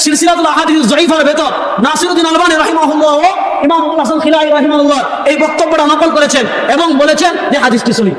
সিলসিলাতুল আহাদিস যায়ীফার ভেতর নাসিরউদ্দিন আলবানী রাহিমাহুল্লাহ ও ইমাম আবুল হাসান খিলাই রাহিমাহুল্লাহ এই বক্তব্যটা নকল করেছেন এবং বলেছেন যে হাদিসটি সহিহ।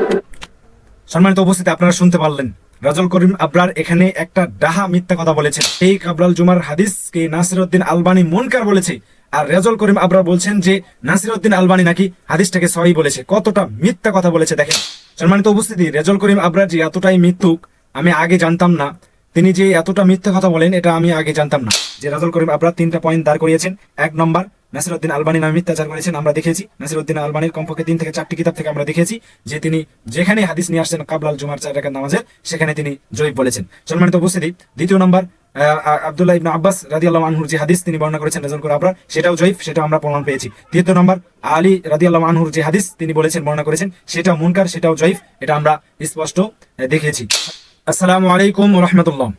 সম্মানিত উপস্থিতি, আপনারা শুনতে পারলেন রাজল করিম আবরার এখানে একটা ডাহা মিথ্যা কথা বলেছেন। এই কাবলাল জুমার হাদিসকে নাসিরউদ্দিন আলবানী মুনকার বলেছে, আর রাজল করিম আবরার বলছেন যে নাসিরউদ্দিন আলবানী নাকি হাদিসটাকে সহিহ বলেছে। কতটা মিথ্যা কথা বলেছে দেখেন। সম্মানিত উপস্থিতি, রাজল করিম আবরার যে এতটাই মিথ্যুক আমি আগে জানতাম না। তিনি যে এতটা মিথ্যা কথা বলেন এটা আমি আগে জানতাম না। যে রাজল করিম আবরার 3টা পয়েন্ট দাঁড় করিয়েছেন। 1 নম্বর, নাসিরউদ্দিন আলবানী নামে মিথ্যাচার করেছেন। আমরা দেখেছি নাসিরউদ্দিন আলবানীর কমপক্ষে 3 থেকে 4টি কিতাব থেকে আমরা দেখেছি যে তিনি যেখানে হাদিস নিয়ে আসছেন কাবলাল জুমার 4 রাকাত নামাজের, সেখানে তিনি জয়ীফ বলেছেন। সম্মানিত উপস্থিতি, 2 নম্বর, আব্দুল্লাহ ইবনে আব্বাস রাদিয়াল্লাহু আনহুর যে হাদিস তিনি বর্ণনা করেছেন রাজল করিম আবরার, সেটাও জয়ীফ, সেটা আমরা প্রমাণ পেয়েছি। 3 নম্বর, আলী রাদিয়াল্লাহু আনহুর যে হাদিস তিনি বলেছেন বর্ণনা করেছেন সেটাও মুনকার, সেটাও জয়ীফ, এটা আমরা স্পষ্ট দেখেছি। আসসালামু আলাইকুম ওয়া রাহমাতুল্লাহ।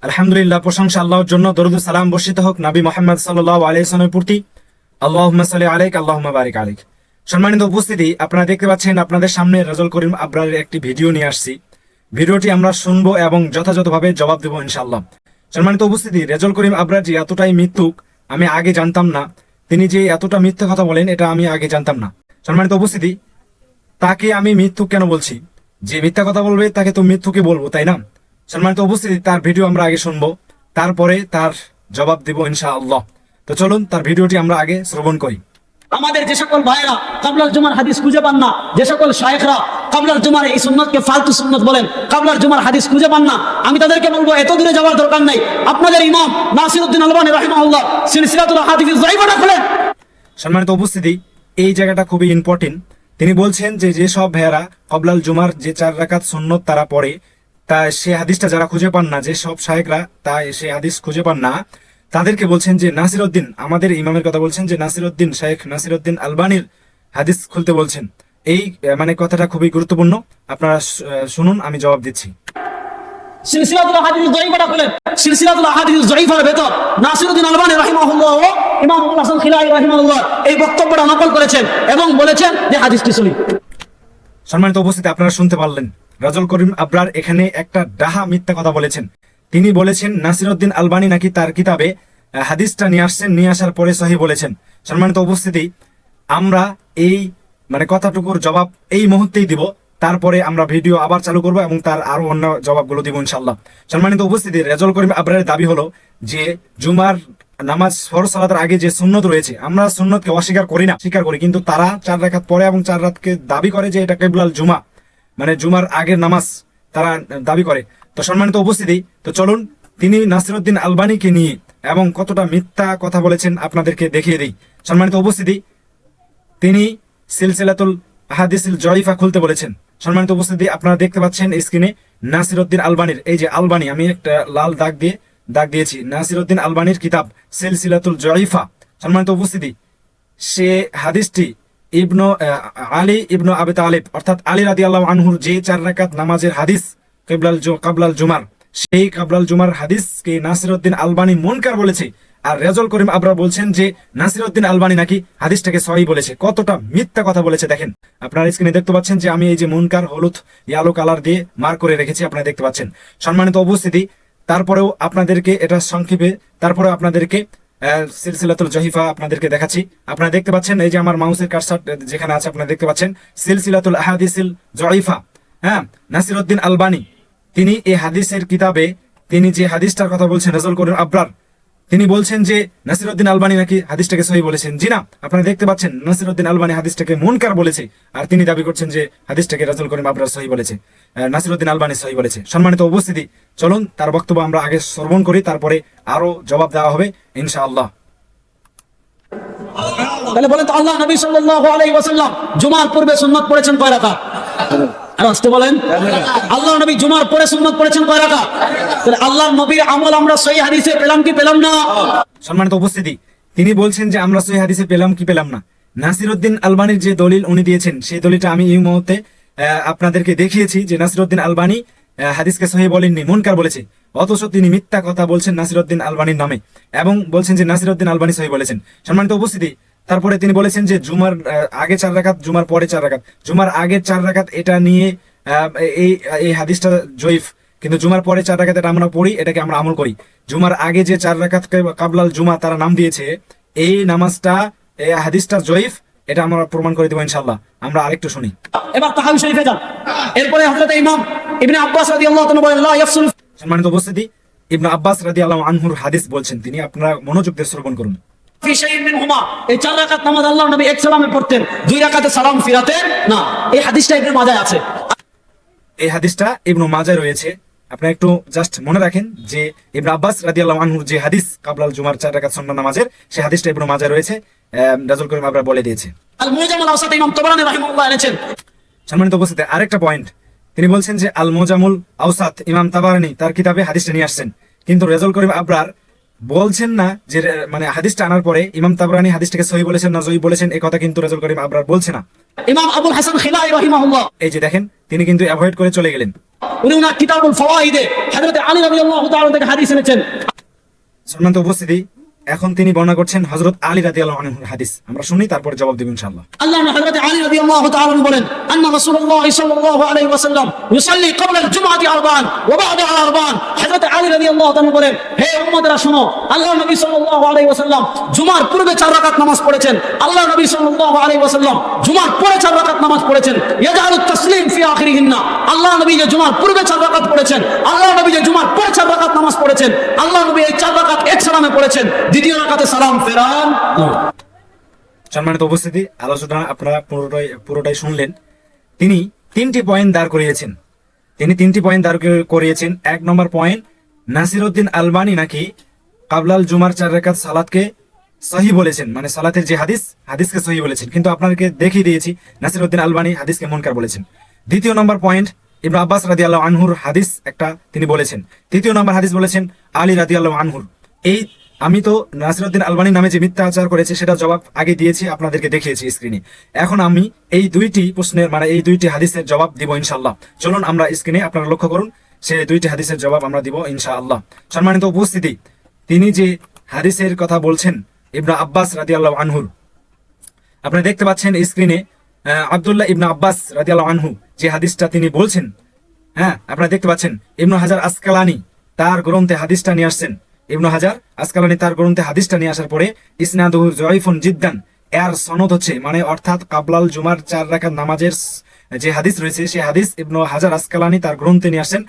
আলহামদুলিল্লাহ, প্রশংসা আল্লাহর জন্য, দরুদ ও সালাম বর্ষিত হোক নবী মুহাম্মদ সাল্লাল্লাহু আলাইহি ওয়াসাল্লামের প্রতি। আল্লাহুম্মা সাল্লি আলাইকা আল্লাহুম্মা বারিক আলাইক। সম্মানিত উপস্থিতি, আপনারা দেখতে পাচ্ছেন আপনাদের সামনে রাজল করিম আবরারের একটি ভিডিও নিয়ে আসছি। ভিডিওটি আমরা শুনবো এবং যথাযথভাবে জবাব দেবো ইনশাআল্লাহ। সম্মানিত উপস্থিতি, রাজল করিম আবরার যে এতটাই মিথ্যুক আমি আগে জানতাম না। তিনি যে এতটা মিথ্যা কথা বলেন এটা আমি আগে জানতাম না। সম্মানিত উপস্থিতি, তাকে আমি মিথ্যুক কেন বলছি? যে মিথ্যা কথা বলবে তাকে তো মিথ্যুকে বলবো, তাই না? সম্মানিত উপস্থিতি, তার ভিডিও আমরা আগে শুনবো, তারপরে তার জবাব দেব ইনশাআল্লাহ। তো চলুন তার ভিডিওটি আমরা আগে শ্রবণ করি। আমাদের যে সকল ভাইয়েরা কাবলাল জুমার হাদিস খুঁজে পান না, যে সকল শায়েখরা কাবলাল জুমার এই সুন্নতকে ফালতু সুন্নত বলেন, কাবলাল জুমার হাদিস খুঁজে পান না, আমি তাদেরকে বলবো এত দূরে যাওয়ার দরকার নাই। আপনাদের ইমাম নাসিরউদ্দিন আলবানী রাহিমাহুল্লাহ সিলসিলাতুল আহাদিস যায়ীফাটা খুলেন। সম্মানিত উপস্থিতি, এই জায়গাটা খুবই ইম্পর্টেন্ট। তিনি বলছেন যে যেসব ভাইয়েরা কাবলাল জুমার যে 4 রাকাত সুন্নত তারা পড়ে, তা সে হাদিসটা যারা খুঁজে পান না, যে সব শায়েখরা তা সে হাদিস খুঁজে পান না, তাদেরকে বলছেন যে নাসিরউদ্দিন, আমাদের ইমামের কথা বলছেন যে নাসিরউদ্দিন, শায়েখ নাসিরউদ্দিন আলবানীর হাদিস খুলতে বলছেন। এই মানে কথাটা খুবই গুরুত্বপূর্ণ, আপনারা শুনুন, আমি জবাব দিচ্ছি। সিলসিলাতুল আহাদিস যায়ীফাটা খুলেন। সিলসিলাতুল আহাদিস যায়ীফার ভেতর নাসিরউদ্দিন আলবানী রাহিমাহুল্লাহ ও ইমাম আবুল হাসান খিলাই রাহিমাহুল্লাহ এই বক্তব্যটা নকল করেছেন এবং বলেছেন যে হাদিসটি সহিহ। সম্মানিত উপস্থিতি, আপনারা শুনতে পারলেন রাজল করিম আবরার এখানে একটা ডাহা মিথ্যা কথা বলেছেন। তিনি বলেছেন নাসিরউদ্দিন আলবানী নাকি তার কিতাবে হাদিসটা নিয়ে আসছেন, নিয়ে আসার পরে সহিহ বলেছেন। সম্মানিত উপস্থিতি, আমরা এই মানে কথাটুকুর জবাব এই মুহূর্তেই দিব, তারপরে আমরা ভিডিও আবার চালু করব এবং তার আরো অন্য জবাবগুলো দিব ইনশাআল্লাহ। সম্মানিত উপস্থিতি, রাজল করিম আবরারের দাবি হলো যে জুমার নামাজ ফরজ সালাতের আগে যে সুন্নত রয়েছে, আমরা সুন্নতকে অস্বীকার করি না, স্বীকার করি, কিন্তু তারা 4 রাকাত পড়ে এবং 4 রাতকে দাবি করে যে এটা কিবলাল জুমা, মানে জুমার আগের নামাজ তারা দাবি করে। তো সম্মানিত উপস্থিতি, তো চলুন তিনি নাসিরউদ্দিন আলবানীকে নিয়ে এবং কতটা মিথ্যা কথা বলেছেন আপনাদেরকে দেখিয়ে দিই। সম্মানিত উপস্থিতি, তিনি সিলসিলাতুল আহাদিসিল যায়ীফা খুলতে বলেছেন। সম্মানিত উপস্থিতি, আপনারা দেখতে পাচ্ছেন স্ক্রিনে নাসিরউদ্দিন আলবানীর এই যে আলবানী, আমি একটা লাল দাগ দিয়েছি, নাসিরউদ্দিন আলবানীর কিতাব সিলসিলাতুল যায়ীফা। সম্মানিত উপস্থিতি, সে হাদিসটি আলী ইবনু আবি তালিব অর্থাৎ আলী রাদিয়াল্লাহু আনহুর যে 4 রাকাত নামাজের হাদিস কাবলাল জুমার, সেই কাবলাল জুমার হাদিসকে নাসিরউদ্দিন আলবানী মুনকার বলেছে, আর রাজল করিম আবরার বলছেন যে নাসিরউদ্দিন আলবানী নাকি হাদিসটাকে সহিহ বলেছে। কতটা মিথ্যা কথা বলেছে দেখেন। আপনারা স্ক্রিনে দেখতে পাচ্ছেন যে আমি এই যে মুনকার হলুদ ইয়েলো কালার দিয়ে মার্ক করে রেখেছি, আপনারা দেখতে পাচ্ছেন। সম্মানিত উপস্থিতি, তারপরেও আপনাদেরকে এটা সংক্ষেপে আপনাদেরকে সিলসিলাতুল যায়ীফা আপনাদেরকে দেখাচ্ছি। আপনারা দেখতে পাচ্ছেন এই যে আমার মাউসের কারসার যেখানে আছে, আপনারা দেখতে পাচ্ছেন সিলসিলাতুল আহাদিসিল যায়ীফা। হ্যাঁ, নাসিরউদ্দিন আলবানী তিনি এই হাদিসের কিতাবে তিনি যে হাদিসটার কথা বলছেন রাজল করিম আবরার, তিনি বলছেন যে নাসিরউদ্দিন আলবানী নাকি হাদিসটাকে সহিহ বলেছেন। জি না, আপনারা দেখতে পাচ্ছেন নাসিরউদ্দিন আলবানী হাদিসটাকে মুনকার বলেছে, আর তিনি দাবি করছেন যে হাদিসটাকে রাজল করিম আবরার সহিহ বলেছে, নাসিরউদ্দিন আলবানী সহিহ বলেছে। সম্মানিত উপস্থিতি, চলুন তার বক্তব্য আমরা আগে শ্রবণ করি, তারপরে আরো জবাব দেওয়া হবে ইনশাআল্লাহ। তাহলে বলেন তো, আল্লাহ নবী সাল্লাল্লাহু আলাইহি ওয়াসাল্লাম জুমার পূর্বে সুন্নাত পড়েছেন কয় রাকাত? আর আসতে বলেন, আল্লাহ নবী জুমার পরে সুন্নাত পড়েছেন কয় রাকাত? তাহলে আল্লাহর নবীর আমল আমরা সহিহ হাদিসে পেলাম কি পেলাম না? সম্মানিত উপস্থিতি, তিনি বলছেন যে আমরা সহিহ হাদিসে পেলাম কি পেলাম না। নাসিরউদ্দিন আলবানীর যে দলিল উনি দিয়েছেন, সেই দলিলটা আমি এই মুহূর্তে আপনাদেরকে দেখিয়েছি যে নাসিরউদ্দিন আলবানী হাদিসকে সহিহ বলেননি, মুনকার বলেছে। অথচ তিনি মিথ্যা কথা বলছেন নাসিরউদ্দিন আলবানীর নামে এবং বলছেন যে নাসিরউদ্দিন আলবানী সহিহ বলেছেন। সম্মানিত উপস্থিতি, তারপরে তিনি বলেছেন যে জুমার আগে 4 রাকাত, জুমার পরে 4 রাকাত, জুমার আগে 4 রাকাত, এটা নিয়ে এই হাদিসটা জয়ীফ, কিন্তু জুমার পরে 4 রাকাত এটা আমরা পড়ি, এটাকে আমরা আমল করি। জুমার আগে যে 4 রাকাত কাবলাল জুমা তারা নাম দিয়েছে, এই নামাজটা, এই হাদিসটা জয়ীফ, এটা আমরা প্রমাণ করে দেবো ইনশাআল্লাহ। আমরা আরেকটু শুনি। এবার তাহাবি শরীফে যান। এরপরে হযরত ইমাম ইবনে আব্বাস রাদিয়াল্লাহু তাআলা বলেন লা ইয়াফসুল। সম্মানিত উপস্থিতি, ইবনে আব্বাস রাদিয়াল্লাহু আনহুর হাদিস বলছেন তিনি, আপনারা মনোযোগ দিয়ে শ্রবণ করুন। ফি শাইইন মিনহুমা, এই 4 রাকাত নামাজ আল্লাহর নবী এক সালামে পড়তেন, 2 রাকাতে সালাম ফিরাতেন না। এই হাদিসটা ইবনে মাজাহ আছে। এই হাদিসটা ইবনে মাজাহ রয়েছে। আপনারা একটু জাস্ট মনে রাখেন যে ইবনে আব্বাস রাদিয়াল্লাহু আনহুর যে হাদিস কাবলাল জুমার 4 রাকাত সুন্নাহ নামাজের, সেই হাদিসটা ইবনে মাজাহ রয়েছে। রাজুল করিম আবরার বলে দিয়েছে। আল মুজামুল আওসাত ইমাম তাবরানী রাহিমাহুল্লাহ এনেছেন। সম্মানিত উপস্থিতি, আরেকটা পয়েন্ট, তিনি বলছেন যে আল মুজামুল আওসাত ইমাম তাবারানী তার কিতাবে হাদিসটা নিয়ে আসছেন, কিন্তু রাজুল করিম আবরার বলছেন না যে মানে হাদিসটা আনার পরে ইমাম তাবরানী হাদিসটাকে সহিহ বলেছেন না জয়ীফ বলেছেন, এই কথা কিন্তু রাজুল করিম আবরার বলছে না। ইমাম আবুল হাসান খিলাই রাহিমাহুল্লাহ, এই যে দেখেন, তিনি কিন্তু অ্যাভয়েড করে চলে গেলেন। উনি ওনার কিতাবুল ফাওয়াইদে হযরত আলী রাদিয়াল্লাহু তাআলা থেকে হাদিস এনেছেন। সম্মানিত উপস্থিতি, এখন তিনি বর্ণনা করছেন হযরত আলী রাদিয়াল্লাহু আনহুর হাদিস। আমরা শুনি, তারপর জবাব দেব ইনশাআল্লাহ। আল্লাহ হযরত আলী রাদিয়াল্লাহু তাআলা বলেন, আন্না রাসূলুল্লাহ সাল্লাল্লাহু আলাইহি ওয়াসাল্লাম ইউসাল্লি ক্বাবলা আল-জুমআতি আরবাআন ওয়া বা'দাহা আরবাআন। হযরত আলী রাদিয়াল্লাহু তাআলা বলেন, হে উম্মতেরা শুনো, আল্লাহর নবী সাল্লাল্লাহু আলাইহি ওয়াসাল্লাম জুমার পূর্বে 4 রাকাত নামাজ পড়েছেন। আল্লাহর নবী সাল্লাল্লাহু আলাইহি ওয়াসাল্লাম জুমার পরে 4 রাকাত নামাজ পড়েছেন। ইয়াজআলুত তাসলিম ফি আখিরিহিন্না, আল্লাহর নবী যে জুমার পূর্বে 4 রাকাত পড়েছেন, আল্লাহর নবী যে জুমার পরে 4 রাকাত নামাজ পড়েছেন, আল্লাহর নবী এই 4 রাকাত এক সালামে পড়েছেন, দ্বিতীয় রাকাতে সালাম ফেরান। সম্মানিত উপস্থিতি, আলোচনা আপনারা পুরোটাই শুনলেন। তিনি 3টি পয়েন্ট দাঁড় করিয়েছেন। এক নম্বর পয়েন্ট, নাসিরউদ্দিন আলবানী নাকি কাবলাল জুমার 4 রাকাত সালাতকে সহিহ বলেছেন, মানে সালাতের যে হাদিসকে সহিহ বলেছেন, কিন্তু আপনাদেরকে দেখিয়ে দিয়েছি নাসিরউদ্দিন আলবানী হাদিসকে মুনকার বলেছেন। দ্বিতীয় নম্বর পয়েন্ট, ইবনে আব্বাস রাদিয়াল্লাহু আনহুর হাদিস একটা তিনি বলেছেন। তৃতীয় নম্বর হাদিস বলেছেন আলী রাদিয়াল্লাহু আনহুর। এই আমি তো নাসিরউদ্দিন আলবানী নামে যে মিথ্যাচার করেছে সেটা জবাব আগে দিয়েছি, আপনাদেরকে দেখিয়েছি স্ক্রিনে। এখন আমি এই 2টি প্রশ্নের মানে এই 2টি হাদিসের জবাব দিব ইনশাআল্লাহ। চলুন আমরা স্ক্রিনে, আপনারা লক্ষ্য করুন, সেই 2টি হাদিসের জবাব আমরা দিব ইনশাআল্লাহ। সম্মানিত উপস্থিতি, তিনি যে হাদিসের কথা বলছেন ইবনে আব্বাস রাদিয়াল্লাহু আনহুর, আপনারা দেখতে পাচ্ছেন স্ক্রিনে আব্দুল্লাহ ইবনে আব্বাস রাদিয়াল্লাহু আনহু যে হাদিসটা তিনি বলছেন, হ্যাঁ আপনারা দেখতে পাচ্ছেন। ইবনে হাজার আসকালানি তার গ্রন্থে হাদিসটা নিয়ে আসছেন। ইবনে হাজার আসকালানি তার গ্রন্থে হাদিসটা নিয়ে আসার পরে ইসনাদুহু যয়ীফুন জিদ্দান, এর সনদ হচ্ছে মানে অর্থাৎ কাবলাল জুমার 4 রাকাত নামাজের যে হাদিস রয়েছে সেই হাদিস ইবনে হাজার আসকালানি তার গ্রন্থে নিয়ে আসেন।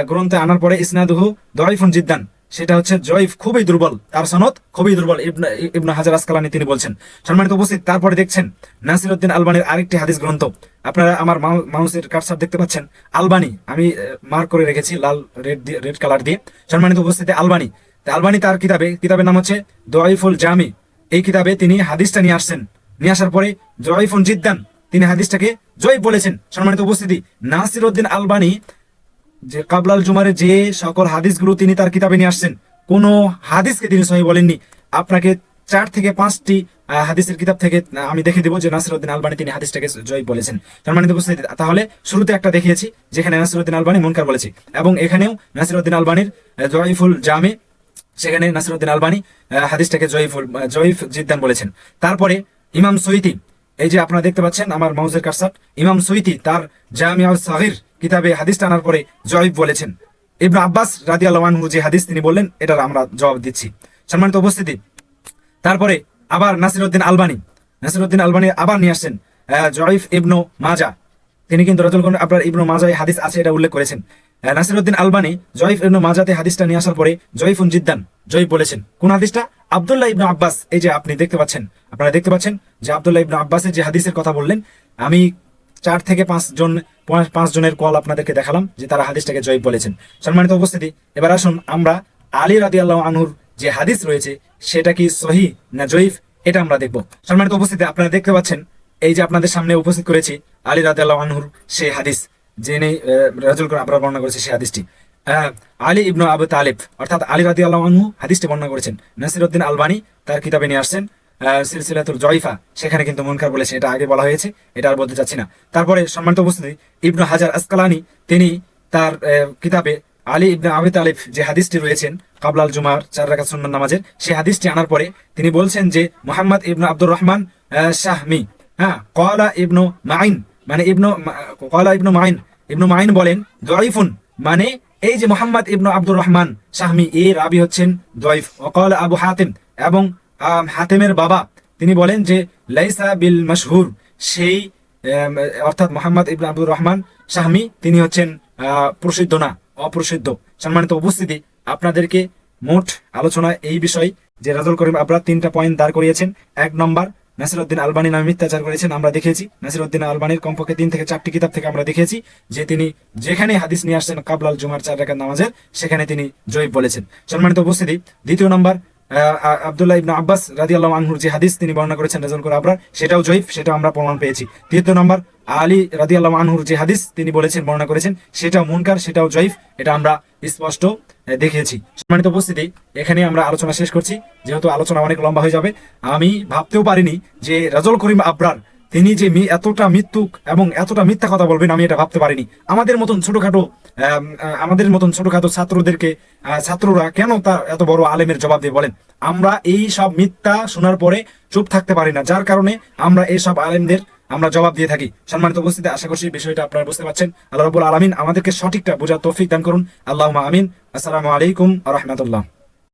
গ্রন্থে আনার পরে ইসনাদুহু যয়ীফুন জিদ্দান, সেটা হচ্ছে জয়ীফ, খুবই দুর্বল, তার সনদ খুবই দুর্বল, ইবনে হাজার আসকালানি তিনি বলছেন। সম্মানিত উপস্থিত, তারপরে দেখছেন নাসিরউদ্দিন আলবানীর আরেকটি হাদিস গ্রন্থ, আপনারা আমার মাউসের কারসার দেখতে পাচ্ছেন, আলবানী, আমি মার্ক করে রেখেছি লাল রেড কালার দিয়ে। সম্মানিত উপস্থিতি, আলবানী তার কিতাবের নাম হচ্ছে দয়ীফুল জামি। এই কিতাবে তিনি হাদিসটা নিয়ে আসছেন, নিয়ে আসার পরে যয়ীফুন জিদ্দান, তিনি হাদিসটাকে জয়ীফ বলেছেন। সম্মানিত উপস্থিতি, নাসিরউদ্দিন আলবানী যে কাবলাল জুমারে যে সকল হাদিসগুলো তিনি তার কিতাবে নিয়ে আসছেন, কোন হাদিসকে তিনি সহিহ বলেননি। আপনাকে 4 থেকে 5টি হাদিসের কিতাব থেকে আমি দেখে দেবো যে নাসিরউদ্দিন আলবানী তিনি হাদিসটাকে জয়ীফ বলেছেন। সম্মানিত উপস্থিতি, তাহলে শুরুতে একটা দেখিয়েছি যেখানে নাসিরউদ্দিন আলবানী মুনকার বলেছি, এবং এখানেও নাসিরউদ্দিন আলবানীর যয়ীফুল জামে, সেখানে নাসিরউদ্দিন আলবানী হাদিসটাকে জয়ীফ জিদ্দান বলেছেন। তারপরে ইমাম সুয়ুতি, এই যে আপনারা দেখতে পাচ্ছেন আমার মাউসের কারসার, ইমাম সুয়ুতি তার জামিউস সাগীর কিতাবে হাদিসটা আনার পরে জয়ীফ বলেছেন। ইবনে আব্বাস রাদিয়াল্লাহু আনহু যে হাদিস তিনি বললেন, এটার আমরা জবাব দিচ্ছি। সম্মানিত উপস্থিতি, তারপরে আবার নাসিরউদ্দিন আলবানী আবার নিয়ে আসছেন জয়ীফ ইবনে মাজাহ, তিনি কিন্তু রাজুল করিম আপনার ইবনে মাজাহ হাদিস আছে এটা উল্লেখ করেছেন। নাসিরউদ্দিন আলবানী জয়ীফ ইবনে মাজাহতে হাদিসটা নিয়ে আসার পরে জয়ীফুন জিদ্দান জয়ীফ বলেছেন। কোন হাদিসটা? আব্দুল্লাহ ইবনে আব্বাস, এই যে আপনারা দেখতে পাচ্ছেন যে আব্দুল্লাহ ইবনে আব্বাসের যে হাদিসের কথা বললেন, আমি 4 থেকে 5 জনের কল আপনাদেরকে দেখালাম যে তারা হাদিসটাকে জয়ীফ বলেছেন। সম্মানিত উপস্থিতি, এবার আসুন আমরা আলী রাদিয়াল্লাহু আনহুর যে হাদিস রয়েছে সেটা কি সহিহ না জয়ীফ, এটা আমরা দেখব। সম্মানিত উপস্থিতি, আপনারা দেখতে পাচ্ছেন এই যে আপনাদের সামনে উপস্থিত করেছি আলী রাদিয়াল্লাহু আনহুর সেই হাদিস, যিনি রাজুল করিম আপনারা বর্ণনা করেছে সেই হাদিসটি। আলী ইবনে আবু তালিব অর্থাৎ আলী রাদিয়াল্লাহু আনহু হাদিসটি বর্ণনা করেছেন। নাসিরউদ্দিন আলবানী তার কিতাবে নিয়ে আসছেন সিলসিলাতুল জয়ীফা, সেখানে কিন্তু মুনকার বলেছে, এটা আগে বলা হয়েছে, এটা আর বলতে চাচ্ছি না। তারপরে সম্মানিত উপস্থিতি, ইবনে হাজার আসকালানি তিনি তার কিতাবে আলী ইবনে আবু তালিব যে হাদিসটি রয়েছেন কাবলাল জুমার 4 রাকাত সুন্নাহ নামাজের, সেই হাদিসটি আনার পরে তিনি বলছেন যে মুহাম্মদ ইবনে আব্দুর রহমান শাহমি, ক্বালা ইবনু মাইন, মানে ইবনু মাইন বলেন যয়ীফুন, মানে এই যে মোহাম্মদ ইবনু আব্দুর রহমান শাহমি এই রাবি হচ্ছেন দয়ফ। ওয়াকাল আবু হাতিম, এবং হাতিমের বাবা তিনি বলেন যে লাইসা বিল মাশহুর, সেই অর্থাৎ মোহাম্মদ ইবনু আব্দুর রহমান শাহমি তিনি হচ্ছেন প্রসিদ্ধ না, অপ্রসিদ্ধ। সম্মানিত উপস্থিতি, আপনাদেরকে মোট আলোচনা এই বিষয় যে রাজুল করিম আবরার 3টা পয়েন্ট দাঁড় করিয়েছেন। 1 নম্বর, নাসিরউদ্দিন আলবানী নামে মিথ্যাচার করেছেন, আমরা দেখেছি। নাসিরউদ্দিন আলবানীর কমপক্ষে 3 থেকে 4টি কিতাব থেকে আমরা দেখেছি যে তিনি যেখানে হাদিস নিয়ে আসছেন কাবলাল জুমার 4 রাকাত নামাজের, সেখানে তিনি জয়ীফ বলেছেন। সম্মানিত উপস্থিতি, 2 নম্বর, আব্দুল্লাহ ইবনে আব্বাস রাদিয়াল্লাহু আনহুর যে হাদিস তিনি বর্ণনা করেছেন রাজুল করিম আবরার, সেটাও জয়ীফ, সেটাও আমরা প্রমাণ পেয়েছি। 3 নম্বর, আলী রাদিয়াল্লাহু আনহুর যে হাদিস তিনি বলেছেন বর্ণনা করেছেন, সেটাও মুনকার, সেটাও জয়ীফ, এটা আমরা স্পষ্ট দেখিয়েছি। সম্মানিত উপস্থিতি, এখানে আমরা আলোচনা শেষ করছি, যেহেতু আলোচনা অনেক লম্বা হয়ে যাবে। আমি ভাবতেও পারিনি যে রাজুল করিম আবরার তিনি যে এতটা মিথ্যুক এবং এতটা মিথ্যা কথা বলবেন, আমি এটা ভাবতে পারিনি। আমাদের মতন ছোটখাটো ছাত্রদেরকে ছাত্ররা কেন তার এত বড় আলেমের জবাব দিয়ে বলেন? আমরা এই সব মিথ্যা শোনার পরে চুপ থাকতে পারি না, যার কারণে আমরা এই সব আলেমদের আমরা জবাব দিয়ে থাকি। সম্মানিত উপস্থিতি, আশা করছি বিষয়টা আপনারা বুঝতে পারছেন। আল্লাহ রাব্বুল আলামিন আমাদেরকে সঠিকটা বোঝার তৌফিক দান করুন। আল্লাহুম্মা আমিন। আসসালামু আলাইকুম ওয়া রাহমাতুল্লাহ।